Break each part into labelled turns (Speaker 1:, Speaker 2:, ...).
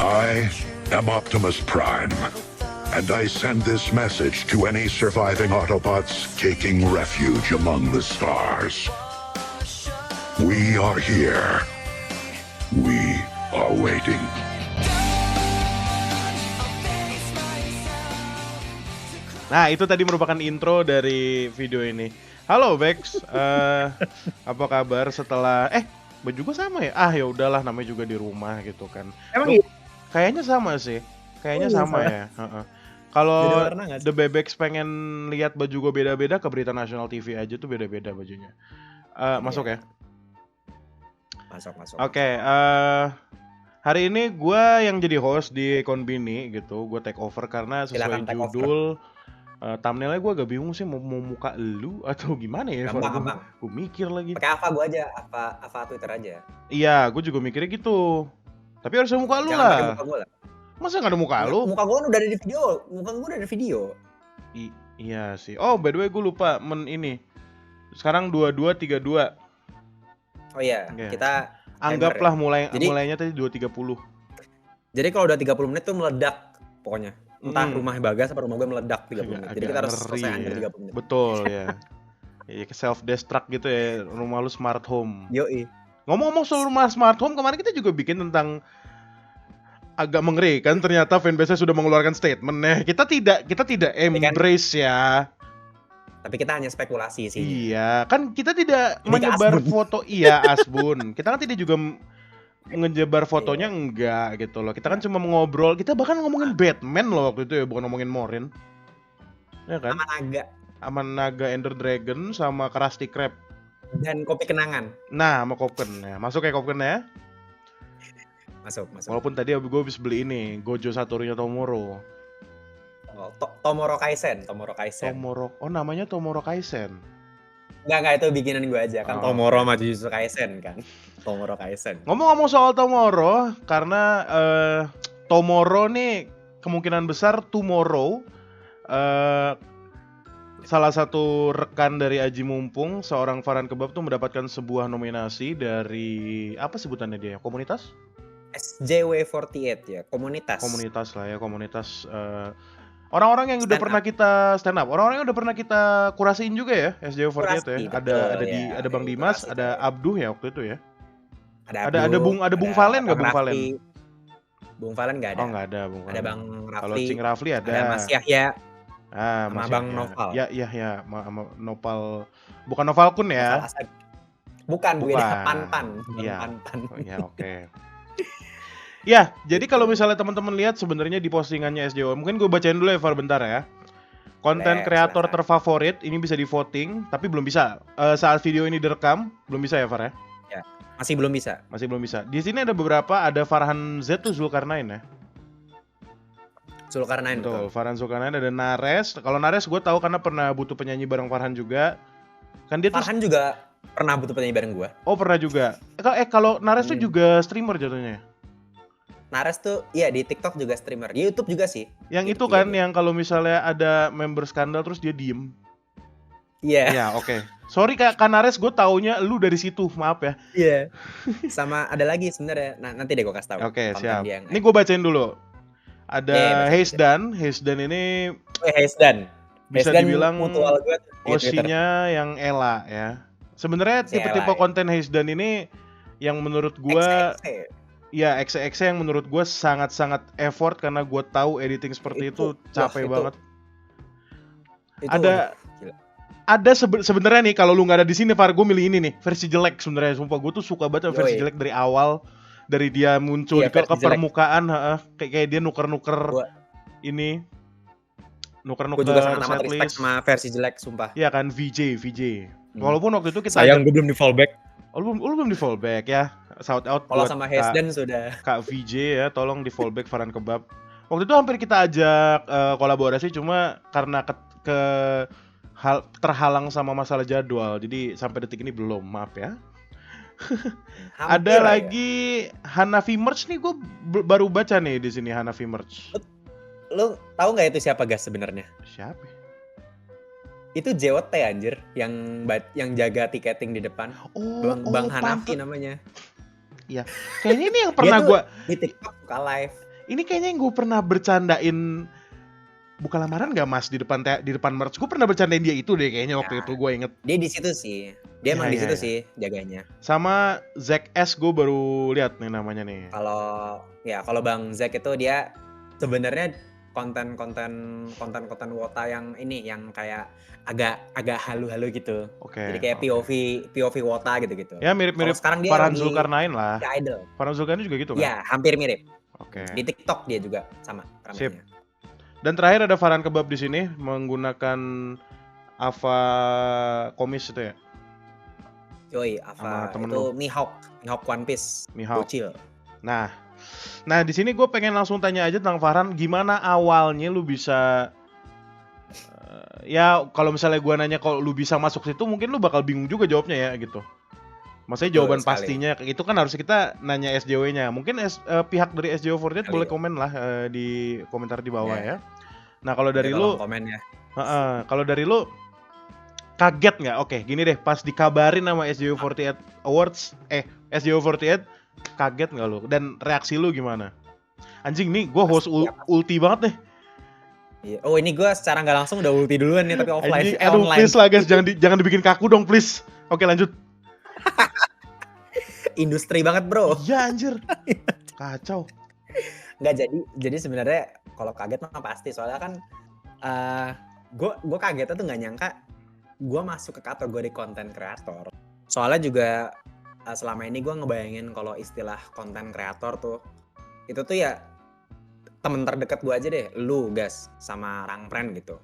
Speaker 1: I am Optimus Prime, and I send this message to any surviving Autobots taking refuge among the stars. We are here. We are waiting.
Speaker 2: Nah, itu tadi merupakan intro dari video ini. Halo Bex, apa kabar setelah baju juga sama ya? Ya udahlah, namanya juga di rumah gitu kan.
Speaker 3: Emang iya?
Speaker 2: Kayaknya sama sih. Kayaknya
Speaker 3: iya,
Speaker 2: sama
Speaker 3: sama.
Speaker 2: ya. Kalau
Speaker 3: Beda warna nggak sih?
Speaker 2: The Bebex pengen lihat baju gue beda-beda, ke Berita Nasional TV aja tuh beda-beda bajunya. Masuk ya?
Speaker 3: Masuk.
Speaker 2: Oke, hari ini gue yang jadi host di Konbini gitu. Gue take over karena sesuai
Speaker 3: Silakan take
Speaker 2: judul. Thumbnailnya gue agak bingung sih mau muka lu atau gimana ya.
Speaker 3: Gampang.
Speaker 2: Gue mikir lagi.
Speaker 3: Pakai Ava gue aja, Ava Twitter aja.
Speaker 2: Iya, gue juga mikirnya gitu. Tapi harus ada muka lu
Speaker 3: Jangan pakai
Speaker 2: lah.
Speaker 3: muka gue lah.
Speaker 2: Masa nggak ada muka lu?
Speaker 3: Muka gue kan udah ada di video. Muka gue udah ada video.
Speaker 2: Iya sih. Oh, by the way gue lupa ini. Sekarang 22:32.
Speaker 3: Oh iya,
Speaker 2: Oke.
Speaker 3: kita
Speaker 2: Anggaplah
Speaker 3: Jadi-
Speaker 2: mulainya tadi 2:30.
Speaker 3: jadi kalau udah 30 menit tuh meledak pokoknya. Entah
Speaker 2: Hmm.
Speaker 3: rumah Bagas apa rumah gue meledak 30 menit. Jadi
Speaker 2: Agak
Speaker 3: kita harus
Speaker 2: ngeri
Speaker 3: selesai under
Speaker 2: ya.
Speaker 3: 30 menit.
Speaker 2: Betul ya. Ya self destruct gitu ya, rumah lu smart home.
Speaker 3: Yoi.
Speaker 2: Ngomong-ngomong soal rumah smart home, kemarin kita juga bikin tentang agak mengerikan, ternyata fanbase sudah mengeluarkan statement. Kita tidak embrace ya.
Speaker 3: Tapi kita hanya spekulasi sih.
Speaker 2: Iya, kan kita tidak
Speaker 3: Ini ke
Speaker 2: menyebar
Speaker 3: Asbun.
Speaker 2: foto. Iya, Asbun. Kita kan tidak juga ngejebar fotonya, enggak gitu loh. Kita kan cuma ngobrol. Kita bahkan ngomongin Batman loh waktu itu ya, bukan ngomongin Morin. Ya kan?
Speaker 3: Sama naga
Speaker 2: Aman Naga Ender Dragon sama Krusty Krab.
Speaker 3: dan kopi kenangan.
Speaker 2: Nah, sama Kopken ya. Masuk ya Kopken ya.
Speaker 3: Masuk.
Speaker 2: Walaupun tadi gue habis beli ini, Gojo Satorunya Tomoro.
Speaker 3: Oh, Tomoro Kaisen.
Speaker 2: Oh, namanya Tomoro Kaisen.
Speaker 3: Enggak itu bikinan gue aja kan.
Speaker 2: Oh.
Speaker 3: Tomoro sama Jujutsu Kaisen kan. Tomoro Kaisen.
Speaker 2: Ngomong-ngomong soal Tomoro, karena Tomoro nih kemungkinan besar tomorrow salah satu rekan dari Aji Mumpung, seorang Farhan Kebab tuh mendapatkan sebuah nominasi dari apa sebutannya dia? Komunitas?
Speaker 3: SJW48 ya, komunitas.
Speaker 2: Komunitas lah ya, komunitas orang-orang yang udah
Speaker 3: Stand
Speaker 2: pernah kita stand up, orang-orang yang udah pernah kita kurasiin juga ya, SJW48 ya.
Speaker 3: Kurasi, betul,
Speaker 2: Ada Bang Dimas,
Speaker 3: kurasi
Speaker 2: ada
Speaker 3: tuh.
Speaker 2: Abduh ya waktu itu ya.
Speaker 3: Ada
Speaker 2: Bung Valen nggak, Bung Valen?
Speaker 3: Bung Valen nggak ada.
Speaker 2: Oh nggak ada Bung Valen.
Speaker 3: Ada Bang
Speaker 2: Kalau
Speaker 3: Rafli.
Speaker 2: Cing Rafli ada.
Speaker 3: Ada Mas Yahya.
Speaker 2: Sama
Speaker 3: sama Bang Noval.
Speaker 2: Ya, sama Nopal. Bukan Noval Kun ya.
Speaker 3: Noval Asad. Bukan.
Speaker 2: Bukan.
Speaker 3: Pantan.
Speaker 2: Iya.
Speaker 3: Pantan.
Speaker 2: Oh, ya, oke. Ya, jadi kalau misalnya teman-teman lihat sebenarnya di postingannya SJW, mungkin gue bacain dulu ya Far bentar ya. Konten
Speaker 3: Boleh,
Speaker 2: kreator
Speaker 3: silakan.
Speaker 2: terfavorit ini bisa di voting, tapi belum bisa. Saat video ini direkam, belum bisa ya Far ya?
Speaker 3: Masih belum bisa.
Speaker 2: Masih belum bisa. Di sini ada beberapa, ada Farhan Z tuh Zulkarnain ya.
Speaker 3: Zulkarnain
Speaker 2: Betul,
Speaker 3: betul.
Speaker 2: Farhan Zulkarnain, ada Nares. Kalau Nares gue tahu karena pernah butuh penyanyi bareng Farhan juga. Kan dia tuh
Speaker 3: Farhan juga pernah butuh penyanyi bareng gue.
Speaker 2: Oh, pernah juga. Kalau Nares tuh juga streamer jatuhnya.
Speaker 3: Nares tuh iya di TikTok juga streamer. Di YouTube juga sih.
Speaker 2: Yang itu
Speaker 3: YouTube
Speaker 2: kan
Speaker 3: juga dia.
Speaker 2: yang kalau misalnya ada member skandal terus dia diem.
Speaker 3: Iya.
Speaker 2: Ya, oke. Sorry Kak Nares, gue taunya lu dari situ, maaf ya.
Speaker 3: Iya. Sama ada lagi sebenarnya. Nah, nanti deh gue kasih tahu.
Speaker 2: Oke,
Speaker 3: konten
Speaker 2: siap.
Speaker 3: dia yang-
Speaker 2: Ini gue bacain dulu.
Speaker 3: Iya,
Speaker 2: Ada
Speaker 3: bacain.
Speaker 2: Heisdan ini
Speaker 3: Heisdan.
Speaker 2: bisa
Speaker 3: Heisdan
Speaker 2: dibilang
Speaker 3: mutual gue tuh di Twitter.
Speaker 2: osinya yang Ella ya. Sebenarnya
Speaker 3: Si
Speaker 2: tipe-tipe
Speaker 3: Ella, ya.
Speaker 2: konten Heisdan ini yang menurut gue
Speaker 3: XXX.
Speaker 2: ya XXX yang menurut gue sangat-sangat effort karena gue tahu editing seperti itu capek
Speaker 3: itu-
Speaker 2: banget.
Speaker 3: Itu
Speaker 2: Ada-
Speaker 3: gila.
Speaker 2: Ada sebenarnya nih, kalau lu nggak ada di sini Far, gue milih ini nih versi jelek sebenarnya. Sumpah gue tuh suka banget sama versi
Speaker 3: Yoi.
Speaker 2: jelek dari awal, dari dia muncul
Speaker 3: Iya,
Speaker 2: ke
Speaker 3: versi jelek.
Speaker 2: permukaan, kayak dia nuker-nuker
Speaker 3: Gua-
Speaker 2: ini,
Speaker 3: Gue
Speaker 2: nuker-nuker
Speaker 3: juga sangat amat respect
Speaker 2: setlist.
Speaker 3: sama versi jelek, sumpah.
Speaker 2: Iya kan, VJ. Walaupun waktu itu kita
Speaker 3: Sayang gue belum di fallback.
Speaker 2: lu belum di fallback ya. Shout out
Speaker 3: Kalau
Speaker 2: buat
Speaker 3: sama Heisdan sudah.
Speaker 2: Kak VJ ya, tolong di fallback Farhan Kebab. Waktu itu hampir kita ajak kolaborasi, cuma karena terhalang sama masalah jadwal, jadi sampai detik ini belum, maaf ya.
Speaker 3: Hampir
Speaker 2: Ada
Speaker 3: ya.
Speaker 2: lagi Hanafi Merch nih, gue baru baca nih di sini Hanafi Merch.
Speaker 3: Lu tahu nggak itu siapa gas sebenarnya?
Speaker 2: Siapa?
Speaker 3: Itu JOT anjir yang jaga tiketing di depan. Bang Hanafi
Speaker 2: pantes.
Speaker 3: namanya.
Speaker 2: Kayaknya ini yang pernah
Speaker 3: tuh-
Speaker 2: gue
Speaker 3: Di TikTok suka live.
Speaker 2: Ini kayaknya yang gue pernah bercandain buka lamaran gak mas di depan merch. Gue pernah bercandain dia itu deh kayaknya waktu itu gue inget.
Speaker 3: Dia di situ sih. Dia emang
Speaker 2: Iya,
Speaker 3: di
Speaker 2: iya,
Speaker 3: situ
Speaker 2: iya.
Speaker 3: sih jaganya.
Speaker 2: Sama Zack S gue baru lihat nih namanya nih.
Speaker 3: Kalau Bang Zack itu dia sebenarnya konten Wota yang ini yang kayak agak halu-halu gitu.
Speaker 2: Oke.
Speaker 3: Jadi kayak POV Wota gitu-gitu.
Speaker 2: Ya
Speaker 3: Kalau
Speaker 2: mirip-mirip
Speaker 3: sekarang dia
Speaker 2: Farhan
Speaker 3: lagi
Speaker 2: Zulkarnain lah.
Speaker 3: di Idol.
Speaker 2: Farhan Zulkarnain juga gitu kan?
Speaker 3: Iya, hampir mirip.
Speaker 2: Oke.
Speaker 3: Di TikTok dia juga sama
Speaker 2: Sip.
Speaker 3: ramainya.
Speaker 2: Dan terakhir ada Farhan Kebab di sini menggunakan Ava Komis itu ya.
Speaker 3: Yoi,
Speaker 2: Sama
Speaker 3: apa
Speaker 2: temen
Speaker 3: itu
Speaker 2: lu.
Speaker 3: Mihawk One Piece.
Speaker 2: Mihawk.
Speaker 3: Bocil.
Speaker 2: Nah di sini gue pengen langsung tanya aja tentang Farhan, gimana awalnya lu bisa ya kalau misalnya gue nanya kalau lu bisa masuk situ mungkin lu bakal bingung juga jawabnya ya gitu. Maksudnya jawaban
Speaker 3: Betul sekali.
Speaker 2: pastinya itu kan harus kita nanya SJW-nya. Mungkin pihak dari SJW48 boleh komen lah di komentar di bawah ya. Nah kalau dari lu,
Speaker 3: komen ya.
Speaker 2: kalau dari lu kaget nggak? Oke, gini deh, pas dikabarin sama SJW48 Awards, SJW48 kaget nggak lu? Dan reaksi lu gimana? Anjing nih, gue host ulti banget deh.
Speaker 3: Iya. Oh ini gue secara nggak langsung udah ulti duluan nih tapi offline.
Speaker 2: Anjing, aduh
Speaker 3: online.
Speaker 2: please lah guys, jangan dibikin kaku dong please. Oke lanjut.
Speaker 3: Industri banget bro.
Speaker 2: Iya anjir, kacau.
Speaker 3: Nggak jadi sebenarnya kalau kaget mah pasti soalnya kan gue kagetnya tuh nggak nyangka gue masuk ke kategori konten kreator. Soalnya juga selama ini gue ngebayangin kalau istilah konten kreator tuh itu tuh ya temen terdekat gue aja deh, lu Gas sama Rangpren gitu.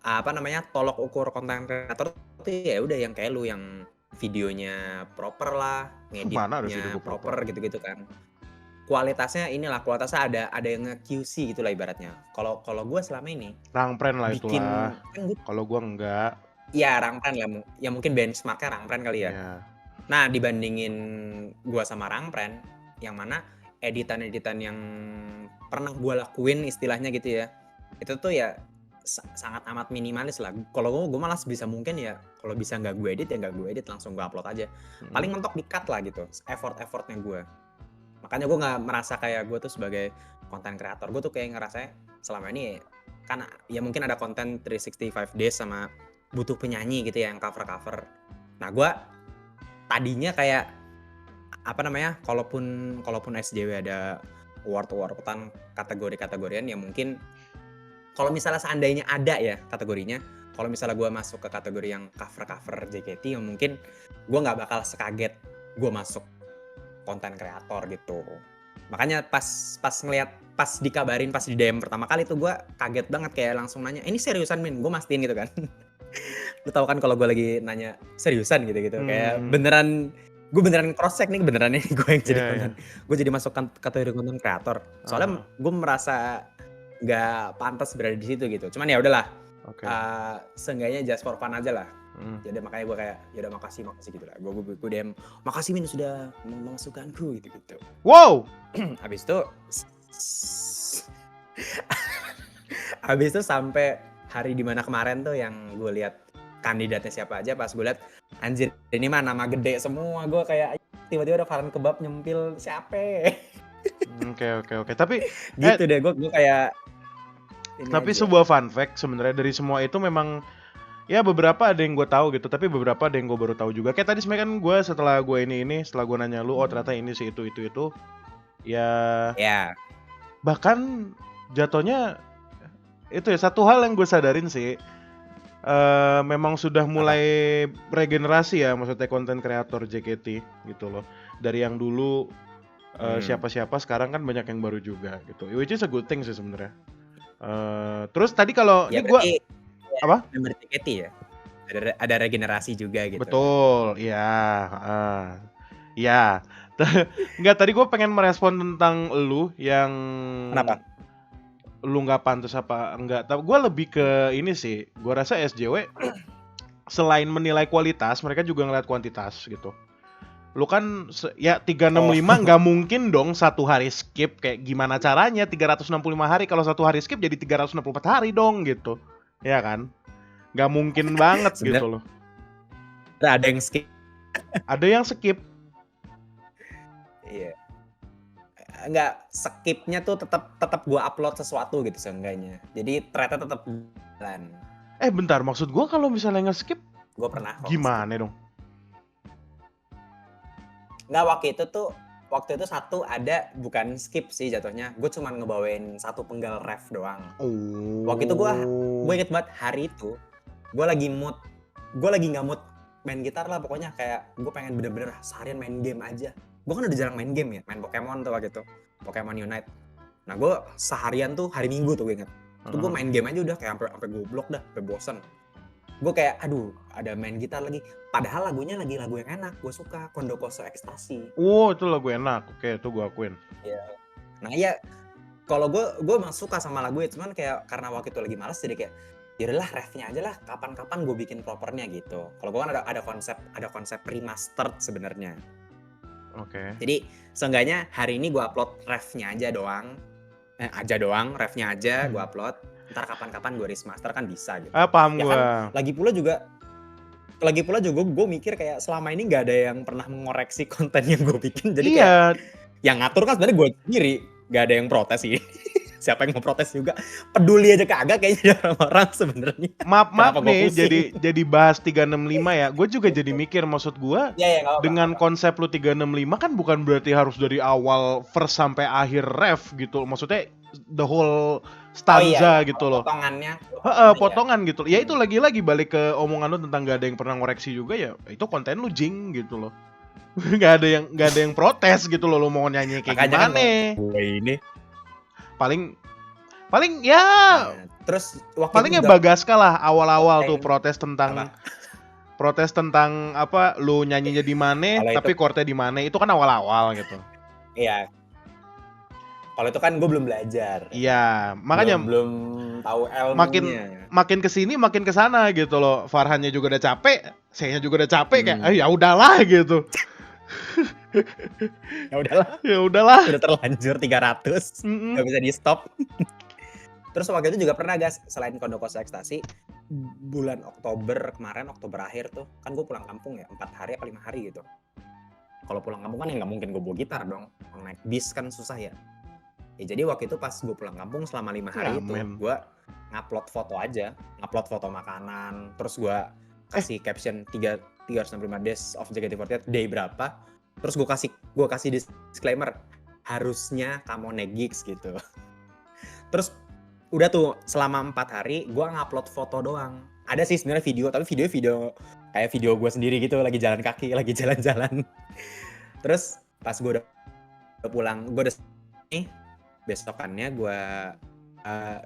Speaker 3: Apa namanya tolok ukur konten kreator tuh ya udah yang kayak lu yang videonya proper lah,
Speaker 2: Mana ada video
Speaker 3: ngeditnya
Speaker 2: gua proper?
Speaker 3: proper gitu-gitu kan. Kualitasnya kualitasnya ada yang nge-QC gitu lah ibaratnya. Kalau gue selama ini
Speaker 2: Rangpren lah
Speaker 3: bikin
Speaker 2: itulah.
Speaker 3: kan
Speaker 2: Kalau gua enggak.
Speaker 3: ya Rangpren lah, ya mungkin benchmarknya Rangpren kali ya.
Speaker 2: Ya.
Speaker 3: Nah dibandingin gua sama Rangpren, yang mana editan-editan yang pernah gua lakuin istilahnya gitu ya, itu tuh ya sangat amat minimalis lah. Kalau gue malas bisa mungkin ya kalau bisa nggak gue edit ya nggak gue edit, langsung gue upload aja. Paling mentok di cut lah gitu effortnya gue. Makanya gue nggak merasa kayak gue tuh sebagai konten kreator. Gue tuh kayak ngerasa selama ini kan ya mungkin ada konten 365 days sama butuh penyanyi gitu ya yang cover. Nah gue tadinya kayak apa namanya kalaupun SJW ada award tentang kategorian ya mungkin kalau misalnya seandainya ada ya kategorinya, kalau misalnya gue masuk ke kategori yang cover JKT ya mungkin gue nggak bakal sekaget gue masuk konten kreator gitu. Makanya pas ngeliat, pas dikabarin, pas di DM pertama kali tuh gue kaget banget kayak langsung nanya, ini seriusan Min? Gue mastiin gitu kan. Lu tau kan kalau gue lagi nanya seriusan gitu kayak beneran gue beneran cross check nih beneran nih gue yang jadi konten. Gue jadi masuk kategori konten kreator. Soalnya gue merasa nggak pantas berada di situ gitu. Cuman ya udahlah. Seenggaknya just for fun aja lah. Jadi makanya gue kayak ya udah makasih gitu lah. Gue DM makasih Min sudah memasukkanku gitu.
Speaker 2: Wow.
Speaker 3: Habis itu sampai hari dimana kemarin tuh yang gue lihat kandidatnya siapa aja, pas gue lihat anjir ini mah nama gede semua, gue kayak tiba-tiba ada Farhan Kebab nyempil siapa.
Speaker 2: Oke. Tapi
Speaker 3: gitu deh gue kayak
Speaker 2: tapi aja. Sebuah fun fact sebenarnya dari semua itu memang ya beberapa ada yang gue tahu gitu, tapi beberapa ada yang gue baru tahu juga. Kayak tadi sebenarnya kan gue setelah gue nanya lu, oh ternyata ini sih itu ya. Bahkan jatuhnya itu ya satu hal yang gue sadarin sih, memang sudah mulai regenerasi ya, maksudnya konten kreator JKT gitu loh. Dari yang dulu siapa-siapa sekarang kan banyak yang baru juga gitu, which is a good thing sih sebenarnya. Terus tadi kalau
Speaker 3: ya,
Speaker 2: ini gue apa?
Speaker 3: Member JKT ya, ada regenerasi juga gitu.
Speaker 2: Betul, iya, ya. Enggak, tadi gue pengen merespon tentang lu yang
Speaker 3: kenapa?
Speaker 2: Lu nggak pantas apa enggak? Tapi gue lebih ke ini sih. Gue rasa SJW selain menilai kualitas, mereka juga ngeliat kuantitas gitu. Lu kan ya 365 nggak mungkin dong satu hari skip, kayak gimana caranya 365 hari kalau satu hari skip jadi 364 hari dong gitu. Ya kan? Nggak mungkin banget gitu loh.
Speaker 3: Ada yang skip.
Speaker 2: Ada yang skip.
Speaker 3: Iya. nggak skipnya tuh tetap gue upload sesuatu gitu seenggaknya. Jadi threadnya tetap jalan.
Speaker 2: Bentar, maksud gua kalau misalnya nge-skip
Speaker 3: Gue pernah kok
Speaker 2: gimana dong?
Speaker 3: nggak waktu itu satu ada bukan skip sih jatuhnya. Gue cuma ngebawain satu penggal ref doang.
Speaker 2: Oh.
Speaker 3: Waktu itu gue inget banget hari itu gue lagi nggak mood main gitar lah, pokoknya kayak gue pengen bener-bener seharian main game aja. Gue kan udah jarang main game ya, main Pokemon tuh waktu itu, Pokemon Unite. Nah gue seharian tuh hari Minggu tuh gue inget, tuh gue main game aja udah kayak sampai goblok dah, sampai bosen. Gue kayak aduh ada main gitar lagi, padahal lagunya lagi lagu yang enak, gue suka Kondokoso Ekstasi.
Speaker 2: Itu lagu enak, oke itu gue akuin.
Speaker 3: Iya. Nah iya, kalau gue emang suka sama lagu itu, cuman kayak karena waktu itu lagi malas jadi kayak yaudahlah refnya aja lah, kapan-kapan gue bikin propernya gitu. Kalau gue kan ada konsep remastered sebenarnya.
Speaker 2: Oke.
Speaker 3: Jadi seenggaknya hari ini gue upload refnya aja doang, refnya aja gue upload. Ntar kapan-kapan gue remaster kan bisa gitu.
Speaker 2: Paham
Speaker 3: Ya
Speaker 2: gue.
Speaker 3: kan, lagi pula juga gue mikir kayak selama ini nggak ada yang pernah mengoreksi konten yang gue bikin. Jadi kayak yang ngatur kan sebenarnya gue sendiri, nggak ada yang protes sih. Siapa yang mau protes juga, peduli aja kagak kayaknya orang-orang sebenarnya.
Speaker 2: Maaf
Speaker 3: Kenapa gua
Speaker 2: nih,
Speaker 3: pusing?
Speaker 2: jadi bahas 365 ya. Gue juga jadi mikir, maksud gue
Speaker 3: Ya, nggak apa-apa.
Speaker 2: dengan konsep lu 365 kan bukan berarti harus dari awal first sampai akhir ref gitu. Maksudnya the whole stanza gitu loh.
Speaker 3: Potongannya.
Speaker 2: Potongan gitu. Ya itu lagi-lagi balik ke omongan lu tentang gak ada yang pernah ngoreksi juga ya. Itu konten lu jing gitu loh. Gak ada yang protes gitu loh, lu mau nyanyi kayak
Speaker 3: Makanya
Speaker 2: gimana.
Speaker 3: kan gue ini.
Speaker 2: Paling ya
Speaker 3: Terus waktu
Speaker 2: paling ya
Speaker 3: itu juga
Speaker 2: Bagaska lah awal-awal tuh
Speaker 3: Konten.
Speaker 2: protes tentang apa lu nyanyinya di mana
Speaker 3: Kalau
Speaker 2: tapi
Speaker 3: itu-
Speaker 2: chordnya di mana, itu kan awal-awal gitu.
Speaker 3: Iya. Kalau itu kan gue belum belajar.
Speaker 2: Iya, makanya
Speaker 3: belum tahu ilmunya.
Speaker 2: makin kesini makin kesana gitu loh. Farhannya juga udah capek, saya juga udah capek kayak ya udahlah gitu.
Speaker 3: Ya udahlah,
Speaker 2: Ya udahlah.
Speaker 3: udah terlanjur 300.
Speaker 2: Mm-mm.
Speaker 3: Gak bisa di stop. Terus waktu itu juga pernah guys, selain Kondokoso Ekstasi, bulan Oktober akhir tuh kan gue pulang kampung ya, 4 hari apa 5 hari gitu. Kalau pulang kampung kan ya nggak mungkin gue bawa gitar dong, naik bis kan susah ya. Jadi waktu itu pas gue pulang kampung selama 5 hari itu gue ngupload foto makanan, terus gue kasih caption 365 days of JKT48 day berapa, terus gue kasih disclaimer harusnya kamu naik gigs gitu. Terus udah tuh selama 4 hari gue ngupload foto doang. Ada sih sebenarnya video, tapi video kayak video gue sendiri gitu, lagi jalan kaki, lagi jalan-jalan. Terus pas gue udah pulang, gue udah nih, besokannya gue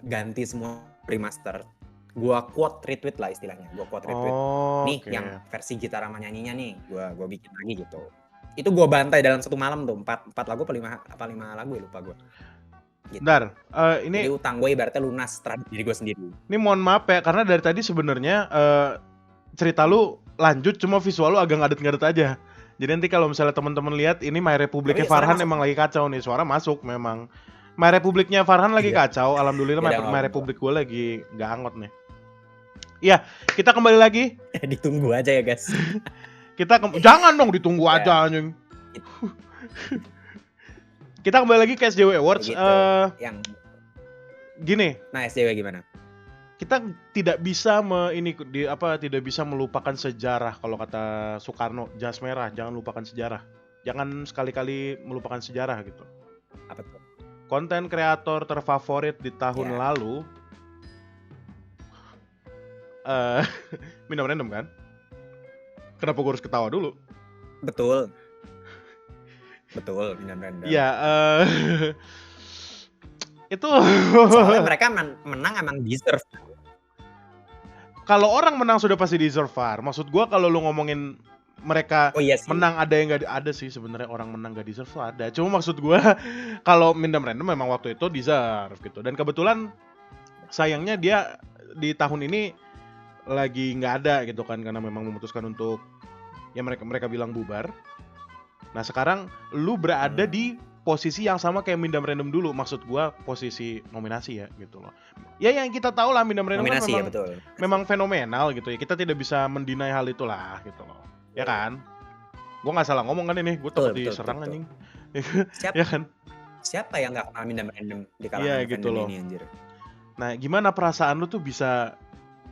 Speaker 3: ganti semua remaster. Gue quote retweet lah istilahnya, gue quote retweet. Nih yang versi gitar sama nyanyinya nih, gue bikin lagi gitu. Itu gue bantai dalam satu malam tuh, 4 lagu apa 5 lagu ya lupa gue. Gitu.
Speaker 2: Bentar, ini
Speaker 3: jadi utang gue ibaratnya lunas terhadap diri gue sendiri.
Speaker 2: Ini mohon maaf ya, karena dari tadi sebenarnya cerita lu lanjut, cuma visual lu agak ngadet-ngadet aja. Jadi nanti kalau misalnya teman-teman lihat ini My Republic-nya Farhan emang lagi kacau nih, suara masuk memang. My Republic-nya Farhan lagi kacau, alhamdulillah My Republic gue lagi nggak angot nih. Iya, kita kembali lagi.
Speaker 3: Ditunggu aja ya guys.
Speaker 2: Jangan dong ditunggu aja anjing. Kita kembali lagi ke SJW Awards.
Speaker 3: Gitu.
Speaker 2: Gini.
Speaker 3: Nah, SJW gimana?
Speaker 2: Kita tidak bisa tidak bisa melupakan sejarah, kalau kata Soekarno, jas merah, jangan lupakan sejarah. Jangan sekali-kali melupakan sejarah gitu.
Speaker 3: Apa tuh?
Speaker 2: Konten kreator terfavorit di tahun lalu Minam Random kan? Kenapa gue harus ketawa dulu?
Speaker 3: Betul, Minam Random.
Speaker 2: Iya, itu
Speaker 3: soalnya mereka menang emang deserve.
Speaker 2: Kalau orang menang sudah pasti deserve, Far. Maksud gue kalau lu ngomongin mereka menang, ada yang nggak ada sih sebenarnya, orang menang nggak deserve ada. Cuma maksud gue kalau Mindam Random memang waktu itu deserve gitu. Dan kebetulan sayangnya dia di tahun ini lagi nggak ada gitu kan, karena memang memutuskan untuk ya mereka bilang bubar. Nah sekarang lu berada di posisi yang sama kayak Mindam Random dulu, maksud gua posisi nominasi ya gitu loh. Ya yang kita tahu lah Mindam Random
Speaker 3: nominasi
Speaker 2: kan
Speaker 3: ya, betul.
Speaker 2: memang fenomenal gitu ya. Kita tidak bisa mendinai hal itulah gitu loh. Ya kan? Gua nggak salah ngomong kan ini, gua takut diserang anjing.
Speaker 3: Siap.
Speaker 2: Ya kan?
Speaker 3: Siapa yang nggak kenal Mindam Random di
Speaker 2: Iya
Speaker 3: kalangan
Speaker 2: gitu
Speaker 3: fandom
Speaker 2: loh.
Speaker 3: ini anjir?
Speaker 2: Nah, gimana perasaan lu tuh bisa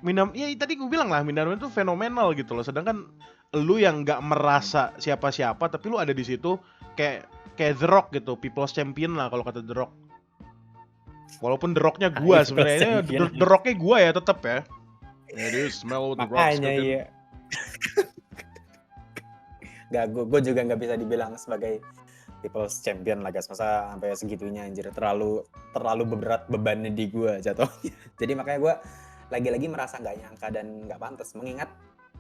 Speaker 2: ya tadi gue bilang lah Minamino itu fenomenal gitu loh. Sedangkan lu yang nggak merasa siapa-siapa tapi lu ada di situ kayak The Rock gitu, People's Champion lah kalau kata The Rock. Walaupun The Rock-nya gua
Speaker 3: People's
Speaker 2: sebenarnya,
Speaker 3: Champion.
Speaker 2: The Rock-nya gua ya tetap ya. It is smell the Rock's
Speaker 3: Makanya
Speaker 2: cooking.
Speaker 3: iya. Gak, gue juga nggak bisa dibilang sebagai People's Champion lah guys, masa sampai segitunya anjir, terlalu berat bebannya di gue jatuhnya. Jadi makanya gue lagi-lagi merasa nggak nyangka dan nggak pantas, mengingat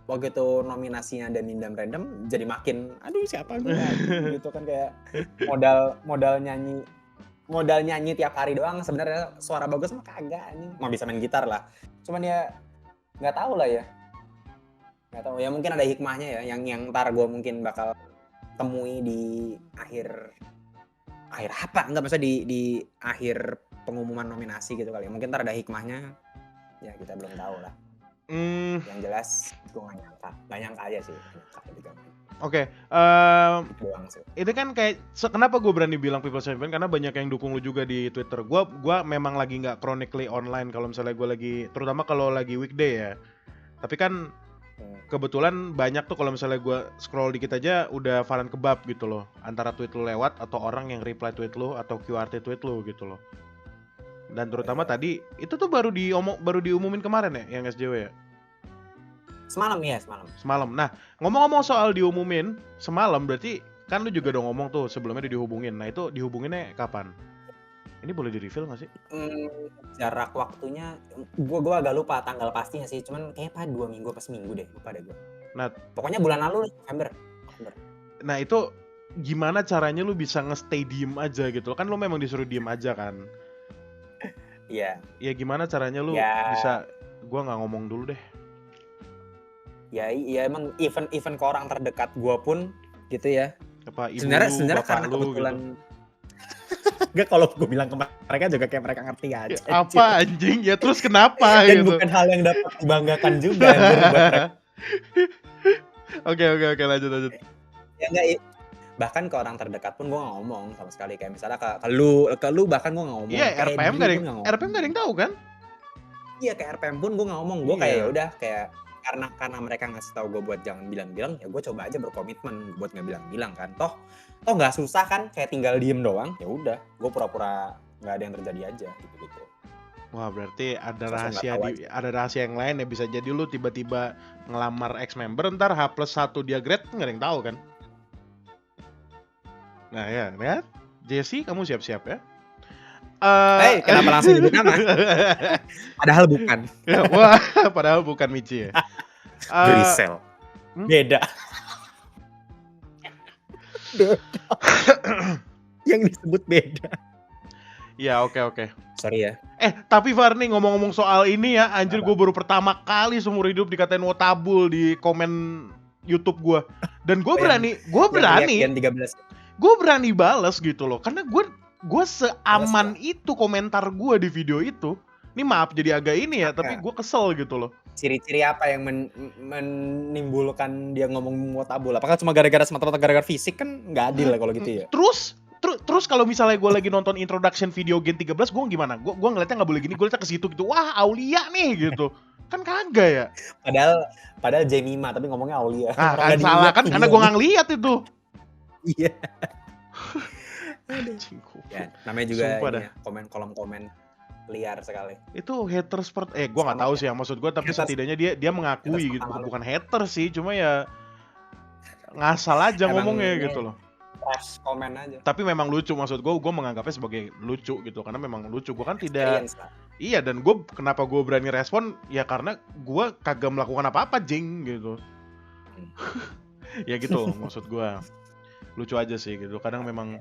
Speaker 3: waktu itu nominasinya ada Mindam Random, jadi makin aduh siapa gue gitu kan, kayak modal nyanyi tiap hari doang, sebenarnya suara bagus mah kagak, ini mau bisa main gitar lah, cuman ya nggak tahu lah ya. Nggak tahu ya, mungkin ada hikmahnya ya yang ntar gue mungkin bakal temui di akhir apa enggak, maksudnya di akhir pengumuman nominasi gitu kali ya, mungkin ntar ada hikmahnya ya, kita belum tahu lah. Yang jelas gue nggak nyangka aja sih,
Speaker 2: Oke,
Speaker 3: doang sih.
Speaker 2: itu kan kayak kenapa gue berani bilang People's Champion, karena banyak yang dukung lu juga di Twitter. Gua memang lagi nggak chronically online kalau misalnya gue lagi, terutama kalau lagi weekday ya. Tapi kan kebetulan banyak tuh kalau misalnya gue scroll dikit aja udah Farhan Kebab gitu loh, antara tweet lu lewat atau orang yang reply tweet lu atau QRT tweet lu gitu loh. Dan terutama tadi itu tuh baru diumumin kemarin ya yang SJW ya. Semalam. Nah, ngomong-ngomong soal diumumin semalam, berarti kan lu juga udah ngomong tuh sebelumnya dihubungin. Nah, itu dihubunginnya kapan? Ini boleh di-reveal nggak sih?
Speaker 3: Jarak waktunya gue agak lupa tanggal pastinya sih, cuman kayaknya 2 minggu pas minggu deh, lupa deh gue.
Speaker 2: Nah,
Speaker 3: pokoknya bulan lalu November.
Speaker 2: Nah, itu gimana caranya lu bisa nge-stay diem aja gitu? Kan lu memang disuruh diem aja kan?
Speaker 3: Iya.
Speaker 2: Ya gimana caranya lu bisa, gua nggak ngomong dulu deh.
Speaker 3: Ya emang event ke orang terdekat gua pun gitu ya.
Speaker 2: Apa ibu
Speaker 3: sebenarnya
Speaker 2: bapak
Speaker 3: karena
Speaker 2: lu
Speaker 3: kebetulan
Speaker 2: gitu.
Speaker 3: Enggak, kalau gue bilang ke mereka juga kayak mereka ngerti aja.
Speaker 2: Ya, apa anjing? Ya terus kenapa
Speaker 3: dan
Speaker 2: gitu?
Speaker 3: bukan hal yang dapat dibanggakan juga anjir buat mereka.
Speaker 2: Oke, lanjut.
Speaker 3: Ya enggak, bahkan ke orang terdekat pun gue nggak ngomong sama sekali, kayak misalnya ke lu bahkan gue nggak ngomong.
Speaker 2: Iya, RPM nggak ada yang tahu kan?
Speaker 3: Iya, kayak RPM pun gue nggak ngomong. Gue kayak ya udah, kayak karena mereka ngasih tahu gue buat jangan bilang-bilang, ya gue coba aja berkomitmen buat nggak bilang-bilang kan. Toh nggak susah kan, kayak tinggal diem doang. Ya udah, gue pura-pura nggak ada yang terjadi aja gitu.
Speaker 2: Wah, berarti ada rahasia yang lain ya. Bisa jadi lu tiba-tiba ngelamar ex-member, ntar H+1 dia grade, nggak ada yang tahu kan? Nah ya, lihat Jesse, kamu siap-siap ya.
Speaker 3: Kenapa langsung nyebut nama? Padahal bukan.
Speaker 2: Wah, padahal bukan Michi ya.
Speaker 3: Grisel. Beda. Yang disebut beda.
Speaker 2: Ya, oke.
Speaker 3: Sorry ya.
Speaker 2: Tapi Far nih, ngomong-ngomong soal ini ya, anjir, gue baru pertama kali seumur hidup dikatain wotabul di komen YouTube gue. Dan gue berani bales gitu loh, karena gue seaman itu komentar gue di video itu. Ini maaf jadi agak ini ya, tapi gue kesel gitu loh.
Speaker 3: Ciri-ciri apa yang menimbulkan dia ngomong wotabul? Apakah cuma gara-gara semata-mata gara-gara fisik? Kan nggak adil lah kalau gitu ya.
Speaker 2: Terus kalau misalnya gue lagi nonton introduction video Gen 13, gue gimana? Gue ngeliatnya nggak boleh gini, gue liatnya ke situ gitu. Wah, Aulia nih gitu. Kan kagak ya.
Speaker 3: Padahal Jemima tapi ngomongnya Aulia.
Speaker 2: Kan salah kan, karena gue nggak ngeliat itu.
Speaker 3: Iya. Ya, namanya juga ini ya, kolom komen liar sekali.
Speaker 2: Itu haters gue nggak tahu sih ya maksud gue, tapi setidaknya dia mengakui gitu, bukan hater sih, cuma ya ngasal aja ngomongnya gitu loh.
Speaker 3: Trash komen aja.
Speaker 2: Tapi memang lucu, maksud gue menganggapnya sebagai lucu gitu, karena memang lucu. Gue kan tidak. Iya, dan kenapa gue berani respon ya karena gue kagak melakukan apa-apa jing gitu. Ya gitu maksud gue. Lucu aja sih gitu. Kadang memang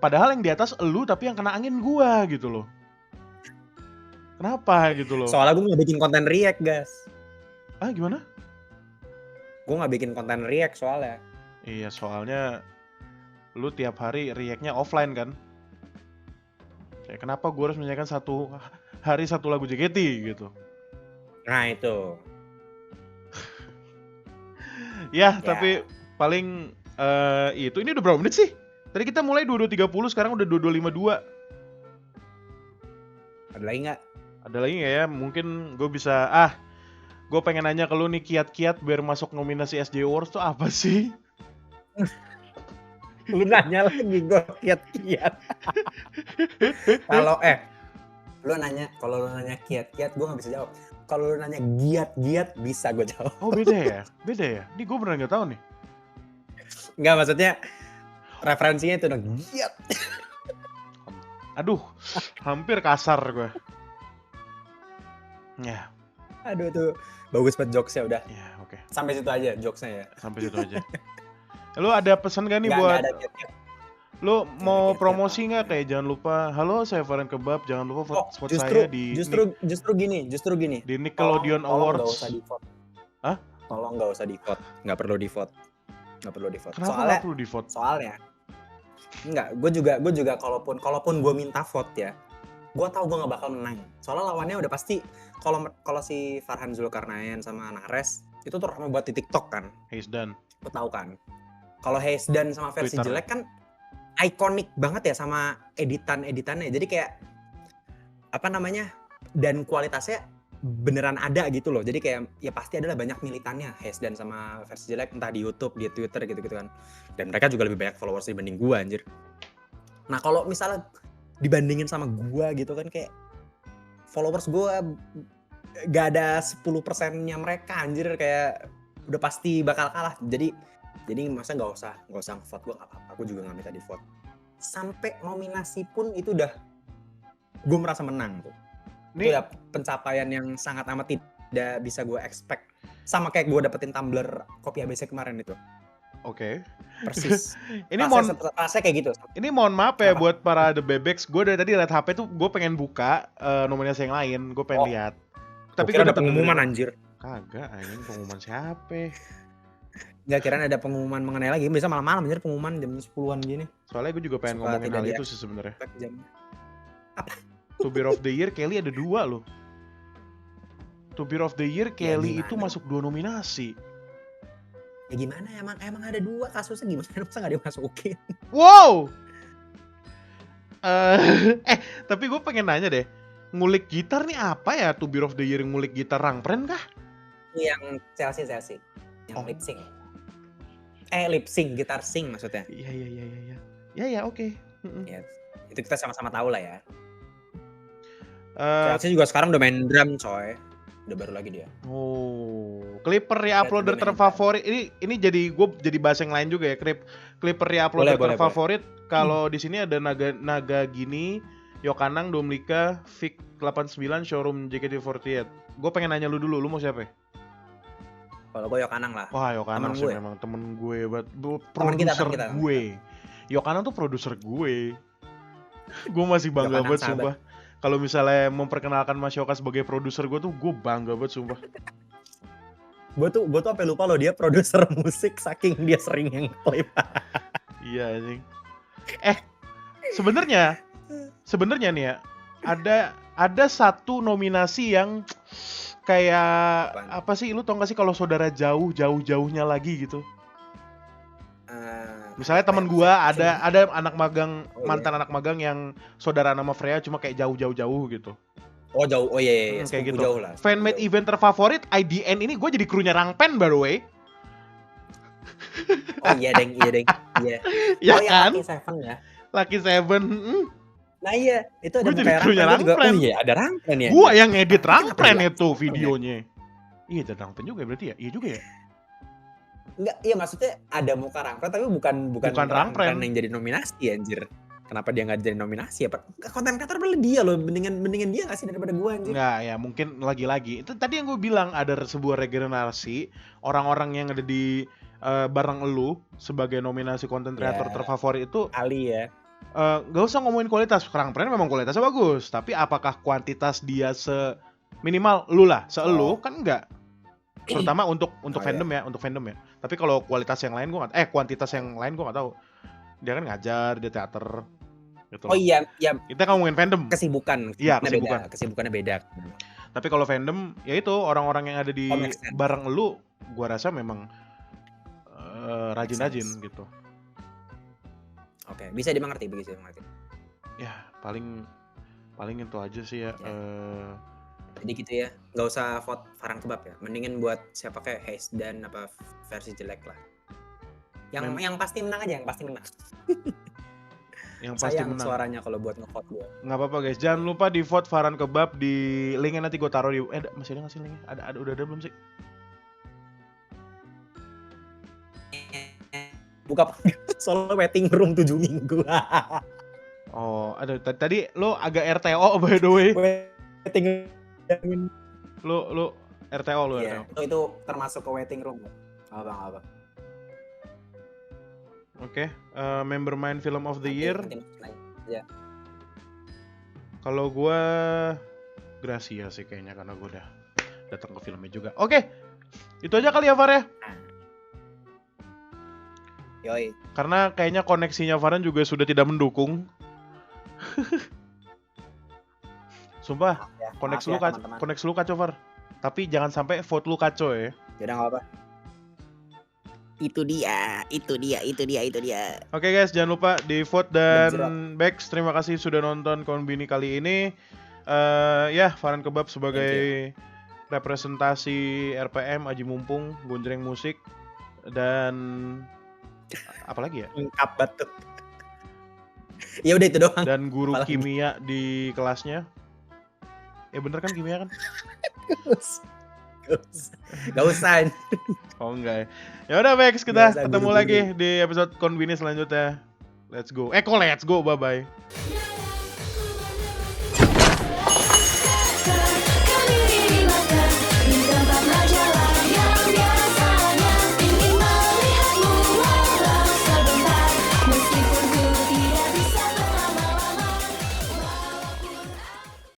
Speaker 2: padahal yang di atas elu tapi yang kena angin gue gitu loh. Kenapa gitu loh?
Speaker 3: Soalnya gue nggak bikin konten react, guys.
Speaker 2: Gimana?
Speaker 3: Gue nggak bikin konten react soalnya.
Speaker 2: Iya, soalnya lu tiap hari react-nya offline kan? Ya, kenapa gue harus menyanyikan satu hari satu lagu JKT gitu?
Speaker 3: Nah itu.
Speaker 2: Ya, tapi paling itu ini udah berapa menit sih? Tadi kita mulai 22.30, sekarang udah 22.52.
Speaker 3: Ada lagi nggak?
Speaker 2: Ada lagi nggak ya? Mungkin gue bisa gue pengen nanya ke lu nih, kiat-kiat biar masuk nominasi SJ Awards tuh apa sih?
Speaker 3: Lu nanya lagi gue kiat-kiat. Kalau lu nanya kiat-kiat gue nggak bisa jawab. Kalau lu nanya giat-giat bisa gue jawab.
Speaker 2: Oh beda ya? Beda ya? Ini gue beneran gak tahu nih.
Speaker 3: Nggak, maksudnya referensinya itu dong giat.
Speaker 2: Aduh, hampir kasar gue. Ya,
Speaker 3: Aduh tuh bagus banget jokesnya udah.
Speaker 2: ya oke.
Speaker 3: Sampai situ aja jokesnya ya.
Speaker 2: Sampai situ aja. Lu ada pesan gak nih
Speaker 3: Nggak
Speaker 2: buat
Speaker 3: ada kiat-kiat.
Speaker 2: lu mau
Speaker 3: kiat-kiat
Speaker 2: promosi
Speaker 3: apa.
Speaker 2: nggak, kayak jangan lupa, halo saya Farhan Kebab, jangan lupa vote
Speaker 3: Oh,
Speaker 2: vote saya di
Speaker 3: justru gini.
Speaker 2: di Nickelodeon
Speaker 3: Tolong nggak
Speaker 2: Awards.
Speaker 3: usah di vote.
Speaker 2: Hah?
Speaker 3: Tolong nggak usah di vote. Nggak perlu di vote.
Speaker 2: Kenapa nggak perlu di vote?
Speaker 3: Soalnya gue juga kalaupun gue minta vote ya, gue tahu gue nggak bakal menang. Soalnya lawannya udah pasti, kalau si Farhan Zulkarnain sama Nares itu tuh ramai buat di TikTok kan,
Speaker 2: Hazedan.
Speaker 3: lo tahu kan. Kalau Hazedan sama versi
Speaker 2: Twitter.
Speaker 3: jelek kan ikonik banget ya sama editannya. Jadi kayak apa namanya, dan kualitasnya beneran ada gitu loh. Jadi kayak ya pasti adalah banyak militannya Hazedan sama versi jelek, entah di YouTube, di Twitter gitu-gitu kan. Dan mereka juga lebih banyak followers dibanding gua anjir. Nah, kalau misalnya dibandingin sama gua gitu kan, kayak followers gua gak ada 10%-nya mereka anjir, kayak udah pasti bakal kalah. Jadi masa nggak usah vote, gue nggak apa-apa, aku juga nggak minta di vote. Sampai nominasi pun itu udah gue merasa menang tuh. Itu
Speaker 2: Nih,
Speaker 3: udah pencapaian yang sangat amat tidak bisa gue expect. Sama kayak gue dapetin tumbler kopi ABC kemarin itu,
Speaker 2: oke.
Speaker 3: persis.
Speaker 2: Ini
Speaker 3: rasanya kayak gitu.
Speaker 2: mohon maaf ya
Speaker 3: Kenapa?
Speaker 2: buat para The Bebex. Gue dari tadi liat HP tuh, gue pengen buka nominasi yang lain, gue pengen
Speaker 3: Oh.
Speaker 2: lihat.
Speaker 3: Tapi
Speaker 2: Tapi
Speaker 3: kira
Speaker 2: gue
Speaker 3: ada
Speaker 2: dapet
Speaker 3: pengumuman
Speaker 2: dari-
Speaker 3: anjir.
Speaker 2: Kagak, anjing pengumuman siapa?
Speaker 3: Nggak kira ada pengumuman mengenai lagi. Bisa malam-malam anjir pengumuman jam 10-an gini.
Speaker 2: Soalnya gue juga pengen
Speaker 3: Suka
Speaker 2: ngomongin
Speaker 3: tidak
Speaker 2: hal
Speaker 3: dia-
Speaker 2: itu sih sebenarnya.
Speaker 3: Jam.
Speaker 2: To Beer of the Year Kelly ada 2 loh. To Beer of the Year Kelly
Speaker 3: gimana?
Speaker 2: itu masuk 2 nominasi.
Speaker 3: Ya gimana, emang ada 2 kasusnya, gimana masa nggak dimasukin?
Speaker 2: Wow. Tapi gue pengen nanya deh. Ngulik gitar nih apa ya? To Beer of the Year ngulik gitar Rangpren kah?
Speaker 3: Yang Chelsea yang
Speaker 2: Oh.
Speaker 3: lip sync. Lip sync, gitar sing maksudnya.
Speaker 2: Iya. Ya oke.
Speaker 3: Ya, itu kita sama-sama tahu lah ya.
Speaker 2: Eh,
Speaker 3: Chelsea juga sekarang udah main drum coy. Udah baru lagi dia.
Speaker 2: Clipper ya uploader
Speaker 3: Berarti
Speaker 2: terfavorit. Ini jadi bahas yang lain juga ya. Clipper ya uploader
Speaker 3: Boleh.
Speaker 2: terfavorit. Kalau di sini ada Naga Gini, Yokanang, Domlika, Vic 89, Showroom JKT48. Gue pengen nanya lu dulu, lu mau siapa?
Speaker 3: Kalau gue Yokanang lah.
Speaker 2: Wah, Yokanang
Speaker 3: Temen
Speaker 2: sih
Speaker 3: gue.
Speaker 2: memang temen gue,
Speaker 3: Temen kita.
Speaker 2: produser gue. Yokanang tuh produser gue. Gue masih bangga
Speaker 3: Yokanang
Speaker 2: banget
Speaker 3: sahabat.
Speaker 2: sumpah. Kalau misalnya memperkenalkan Mas Yoka sebagai produser gue tuh, gue bangga banget sumpah.
Speaker 3: Gue tuh sampai lupa loh dia produser musik saking dia sering yang klip.
Speaker 2: Iya anjing. Sebenarnya nih ya, ada satu nominasi yang kayak
Speaker 3: Apaan?
Speaker 2: apa sih, lu tau gak sih kalau saudara jauhnya lagi gitu. Misalnya temen gua ada anak magang,
Speaker 3: Oh,
Speaker 2: mantan anak magang yang saudara nama Freya cuma kayak jauh gitu.
Speaker 3: Oh jauh, oh iya,
Speaker 2: Kayak
Speaker 3: sepupu
Speaker 2: gitu.
Speaker 3: jauh lah.
Speaker 2: Fanmade event terfavorit IDN ini gue jadi krunya Rangpen by the way.
Speaker 3: Oh iya deng. Iya.
Speaker 2: Ya
Speaker 3: Oh
Speaker 2: kan?
Speaker 3: Lucky Seven ya.
Speaker 2: Lucky Seven.
Speaker 3: Nah iya, itu ada
Speaker 2: Gua jadi
Speaker 3: kayak
Speaker 2: krunya
Speaker 3: Rangpen, gua juga.
Speaker 2: Rangpen.
Speaker 3: Oh iya, ada Rangpen ya.
Speaker 2: Gua yang ngedit
Speaker 3: Kenapa
Speaker 2: Rangpen
Speaker 3: ya?
Speaker 2: itu videonya. Iya, ada Rangpen juga berarti ya? Iya juga ya?
Speaker 3: Enggak, iya maksudnya ada muka Rangpen tapi bukan
Speaker 2: Rangpen.
Speaker 3: yang jadi nominasi anjir. Kenapa dia nggak jadi nominasi ya? Konten kreator bener dia loh, mendingan dia nggak sih daripada gua anjir.
Speaker 2: Enggak ya, mungkin lagi-lagi. Itu tadi yang gue bilang, ada sebuah regenerasi orang-orang yang ada di bareng elu sebagai nominasi konten kreator
Speaker 3: Ya.
Speaker 2: terfavorit itu.
Speaker 3: Ali ya.
Speaker 2: Gak usah ngomongin kualitas, Rangpen memang kualitasnya bagus, tapi apakah kuantitas dia minimal lu lah, seelu kan enggak. Terutama untuk fandom ya, untuk fandom ya. Tapi kalau kualitas yang lain gua nggak, kuantitas yang lain gua nggak tahu. Dia kan ngajar, dia teater gitu.
Speaker 3: Oh iya, ya
Speaker 2: Kita ngomongin fandom.
Speaker 3: kesibukan.
Speaker 2: Iya,
Speaker 3: Kesibukannya beda.
Speaker 2: Tapi kalau fandom, ya itu orang-orang yang ada di
Speaker 3: Oh, make sense.
Speaker 2: bareng elu, gua rasa memang rajin-rajin
Speaker 3: sense.
Speaker 2: gitu.
Speaker 3: Oke, bisa dimengerti, bisa dimengerti.
Speaker 2: Ya, paling itu aja sih ya.
Speaker 3: Ya. Jadi gitu ya, nggak usah vote Farhan Kebab ya. Mendingin buat siapa kayak Haze dan apa versi jelek lah. Yang pasti menang aja, yang pasti menang.
Speaker 2: Yang pasti
Speaker 3: Sayang
Speaker 2: menang.
Speaker 3: suaranya kalau buat nge-vote gue.
Speaker 2: Nggak apa-apa guys, jangan lupa di vote Farhan Kebab di linknya nanti gue taruh di masih ada nggak sih linknya? Ada udah ada belum sih?
Speaker 3: Buka soalnya waiting room 7 minggu.
Speaker 2: Oh, ada tadi lo agak RTO by the way.
Speaker 3: Waiting
Speaker 2: Lu RTO lu
Speaker 3: iya,
Speaker 2: RTO.
Speaker 3: itu termasuk ke waiting room. Apa.
Speaker 2: Oke, member main film of the year.
Speaker 3: Ya.
Speaker 2: Kalau gua Gracia sih kayaknya karena gua udah datang ke filmnya juga. Oke. Itu aja kali ya Far ya.
Speaker 3: Yoi.
Speaker 2: Karena kayaknya koneksinya Farhan juga sudah tidak mendukung. Sumpah,
Speaker 3: Ya,
Speaker 2: koneksi
Speaker 3: maaf
Speaker 2: lu
Speaker 3: ya, teman-teman.
Speaker 2: koneksi lu kacau Far. Tapi jangan sampai vote lu kacau ya.
Speaker 3: Yaudah nggak apa. Itu dia.
Speaker 2: Oke guys, jangan lupa di vote dan
Speaker 3: Benjrot.
Speaker 2: Bex, terima kasih sudah nonton Konbini kali ini. Ya, Farhan Kebab sebagai representasi RPM Aji Mumpung, Gonjreng Musik dan apa lagi ya?
Speaker 3: Lengkap banget. Ya udah itu doang.
Speaker 2: Dan guru
Speaker 3: Apalagi?
Speaker 2: kimia di kelasnya. Bener kan kimia kan?
Speaker 3: Gak usah.
Speaker 2: Oh enggak ya. Ya udah Bex, kita
Speaker 3: Biasa,
Speaker 2: ketemu
Speaker 3: guru-guru.
Speaker 2: lagi di episode Konbini selanjutnya. Let's go. Let's go, bye bye.